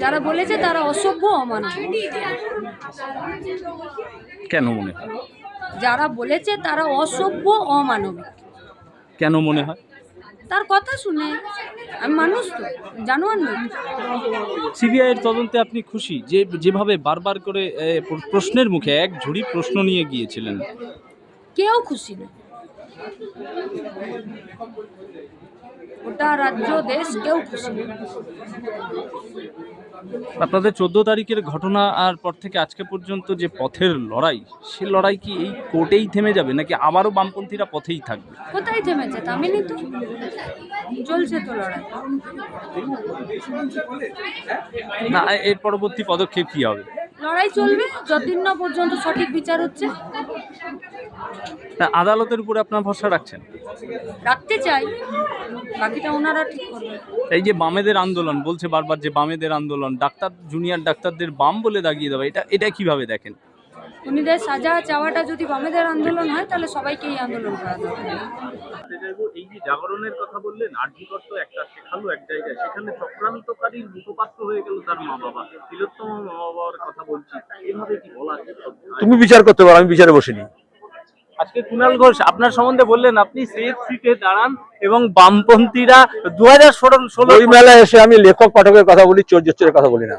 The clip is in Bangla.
যারা বলেছে তারা অসভ্য অমানবিক। কেন মনে হয়? যারা বলেছে তারা অসভ্য অমানবিক। কেন মনে হয়? তার কথা শুনে আমি মানুষ তো জানোয়ার নই। সিবিআই এর তদন্তে আপনি খুশি যে যেভাবে বারবার করে প্রশ্নের মুখে এক ঝুড়ি প্রশ্ন নিয়ে গিয়েছিলেন? কেউ খুশি না, ওটা রাজ্য দেশ কেউ খুশি না। আপনাদের 14 তারিখের ঘটনা আর পর থেকে আজকে পর্যন্ত যে পথের লড়াই, সে লড়াই কি এই কোর্টেই থেমে যাবে নাকি আবারও বামপন্থীরা পথেই থাকবে? কোথায় থেমেছে? থামেনি তো, চলছে তো লড়াই। না, এর পরবর্তী পদক্ষেপ কি হবে? লড়াই চলবে যতদিন না পর্যন্ত সঠিক বিচার হচ্ছে। আদালতের উপরে আপনার ভরসা রাখছেন? রাখতে চাই, বাকিটা ওনারা ঠিক করবে। এই যে বামেদের আন্দোলন বলছে বারবার যে বামেদের আন্দোলন, ডাক্তার জুনিয়র ডাক্তারদের বাম বলে দাগিয়ে দেবে, এটা কিভাবে দেখেন? উনিদের সাজা চাওয়াটা যদি বামেদের আন্দোলন হয় তাহলে সবাইকে এই আন্দোলন করা দরকার। এই যে জাগরণের কথা বললেন, আরজিকর তো একটা শেখালো এক জায়গায়, সেখানে চক্রান্তকারীর মুখপাত্র হয়ে গেল তার মা বাবা। তিলোত্তম মা বাবার কথা বলছি, এভাবে কি বলা? তুমি বিচার করতে পারো, আমি বিচারে বসিনি। আজকে কুণাল ঘোষ আপনার সম্বন্ধে বললেন আপনি সেফ সিটে দাঁড়ান এবং বামপন্থীরা 2016 ওই মেলায় এসে আমি লেখক পাঠকের কথা বলি, চোর জোচ্চরের কথা বলি না।